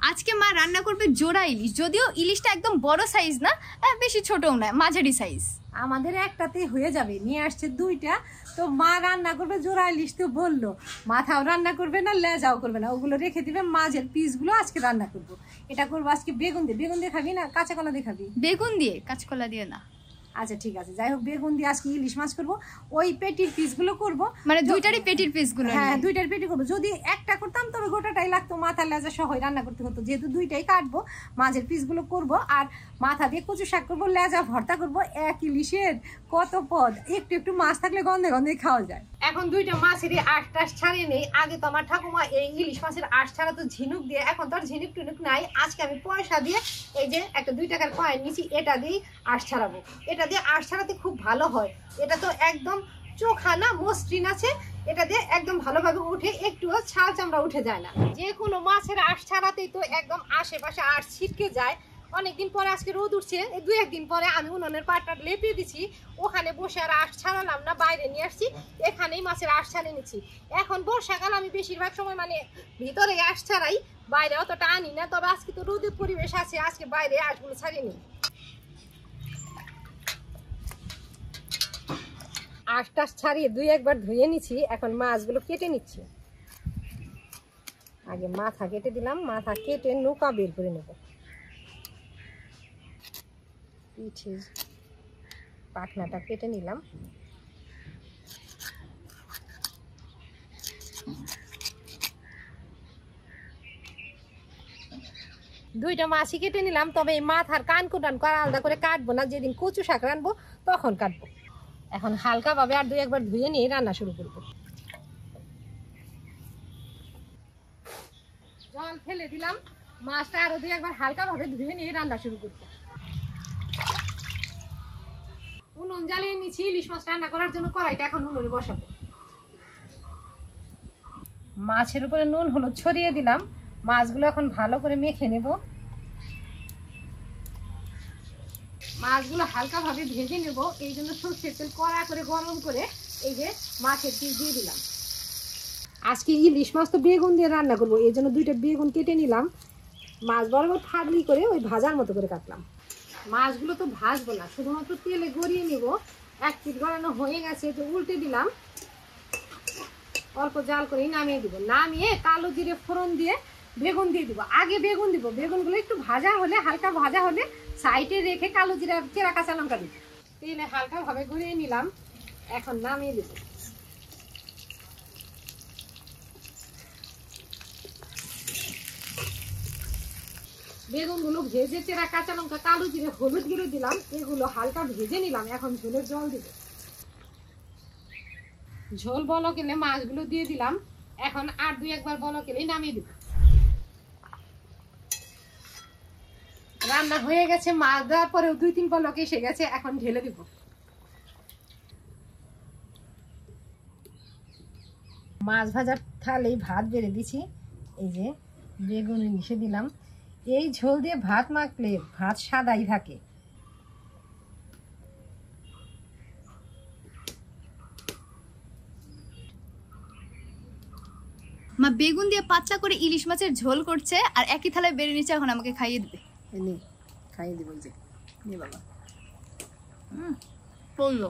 আজকে মা রান্না করবে জোড়া ইলিশ, যদিও ইলিশটা একদম বড় সাইজ না, বেশি ছোটও না, মাঝারি সাইজ। আমাদের একটাতেই হয়ে যাবে, নিয়ে আসছে দুইটা। তো মা রান্না করবে জোড়া ইলিশ, তো বললো মাথাও রান্না করবে না, লেজাও করবে না, ওগুলো রেখে দিবে, মাঝের পিসগুলো আজকে রান্না করবো। এটা করবো আজকে বেগুন দিয়ে। বেগুন দিয়ে খাবি না কাঁচা কলা দিয়ে খাবি? বেগুন দিয়ে, কাঁচকলা দিয়ে না। আচ্ছা ঠিক আছে, যাই হোক বেগুন দিয়ে আজকে ইলিশ মাছ করবো। ওই পেটির পিসগুলো করবো, মানে দুইটারই পেটির পিসগুলো? হ্যাঁ দুইটার পেটি করবো। যদি একটা করতাম তবে গোটাটাই লাগতো, মাথা লেজা সহ রান্না করতে হতো। যেহেতু দুইটাই কাটবো, মাঝের পিসগুলো করবো আর মাথা দিয়ে কচু শাক করবো, লেজা ভর্তা করবো। এক ইলিশের কত পদ, একটু একটু মাছ থাকলে গন্ধে গন্ধে খাওয়া যায়। এখন দুইটা মাছের আঁশ টাশ ছাড়িয়ে নেই। আগে তো আমার ঠাকুমা এই ইলিশ মাছের আঁশ ছাড়া তো ঝিনুক দিয়ে, এখন তো আর ঝিনুক টুনুক নাই। আজকে আমি পয়সা দিয়ে এই যে একটা 2 টাকার কয়েন নিচ্ছি, এটা দিয়েই আঁশ ছাড়াবো। এটা দিয়ে আঁশ ছাড়াতে খুব ভালো হয়। এটা তো একদম চোখা না, মসৃণ আছে। এটা দিয়ে একদম ভালোভাবে উঠে, একটুও ছাল চামড়া উঠে যায় না। যে কোনো মাছের আঁশ ছাড়াতেই তো একদম আশেপাশে আঁশ ছিটকে যায়। অনেকদিন পরে আজকে রোদ উঠছে, 2-1 দিন পরে আমি উনুনের পাটটা লেপে দিছি। ওখানে বসে আর আঁশ ছাড়ালাম না, বাইরে নিয়ে আসছি, এখানেই মাছের আঁশ ছাড়িয়ে নিচ্ছি। এখন বর্ষাকাল, আমি বেশিরভাগ সময় মানে ভিতরে আঁশ ছাড়াই, বাইরে অতটা আনি না। তবে আজকে তো রোদের পরিবেশ আছে, আজকে বাইরে আঁশগুলো ছাড়িয়ে নিই। আঁশ টাশ ছাড়িয়ে 2-1 বার ধুয়ে নিচ্ছি। এখন মাছগুলো কেটে নিচ্ছি। আগে মাথা কেটে দিলাম, মাথা কেটে নৌকা বের করে নেব। পিঠের পাখনাটা কেটে নিলাম। দুইটা মাছই কেটে নিলাম, তবে এই মাথার কান কোটান আলাদা করে কাটবো না, যেদিন কচু শাক রানবো তখন কাটবো। এখন হালকাভাবে আর 2-1 বার ধুয়ে নিয়ে রান্না শুরু করবো। জল ফেলে দিলাম, মাছটা আরো 2-1 বার হালকাভাবে ধুয়ে নিয়ে রান্না শুরু করবো। উনুন জ্বালিয়ে নিচ্ছি ইলিশ মাছ রান্না করার জন্য। কড়াইটা এখন উনুনে বসাবো। মাছের উপরে নুন হলুদ ছড়িয়ে দিলাম। মাছগুলো এখন ভালো করে মেখে নেব। মাছগুলো হালকা ভাবে ভেজে নেব, এই জন্য সরষের তেল কড়া করে গরম করে এই যে মাছের পিস দিয়ে দিলাম। আজকে ইলিশ মাছ তো বেগুন দিয়ে রান্না করবো, এই জন্য 2টা বেগুন কেটে নিলাম। মাছ বরাবর ফাটলি করে ওই ভাজার মতো করে কাটলাম। মাছগুলো তো ভাজবো না, শুধুমাত্র তেলে গড়িয়ে নেব। 1 পিঠ গড়ানো হয়ে গেছে, তো উল্টে দিলাম। অল্প জাল করে নামিয়ে দিব। নামিয়ে কালো জিরে ফোড়ন দিয়ে বেগুন দিয়ে দিব। আগে বেগুন দিব, বেগুনগুলো একটু ভাজা হলে, হালকা ভাজা হলে সাইডে রেখে কালো জিরা চেরা কাঁচা লঙ্কা দিব। তেলে হালকা ভাবে গড়িয়ে নিলাম, এখন নামিয়ে দিব। বেগুনগুলো ভেজে চেরা কাঁচা লঙ্কা কালো জিরে হলুদ গুঁড়ো দিলাম, এগুলো হালকা ভেজে নিলাম। এখন ঝোলের জল দিব। ঝোল বলক এলে মাছগুলো দিয়ে দিলাম। এখন আর 2-1 বার বলক এলে নামিয়ে দিব। রান্না হয়ে গেছে, মাছ দেওয়ার পরেও 2-3 বলক এসে গেছে। এখন ঢেলে দিব। মাছ ভাজার থালেই ভাত বেড়ে দিছি। এই যে বেগুন মিশে দিলাম। এই ঝোল দিয়ে ভাত মাখলে ভাত সাদাই থাকে। মা বেগুন দিয়ে পাতলা করে ইলিশ মাছের ঝোল করছে আর একই থালায় বেড়ে নিচ্ছে, এখন আমাকে খাইয়ে দিবে। খাইয়ে দিব। যে নে বাবা, পড়লো।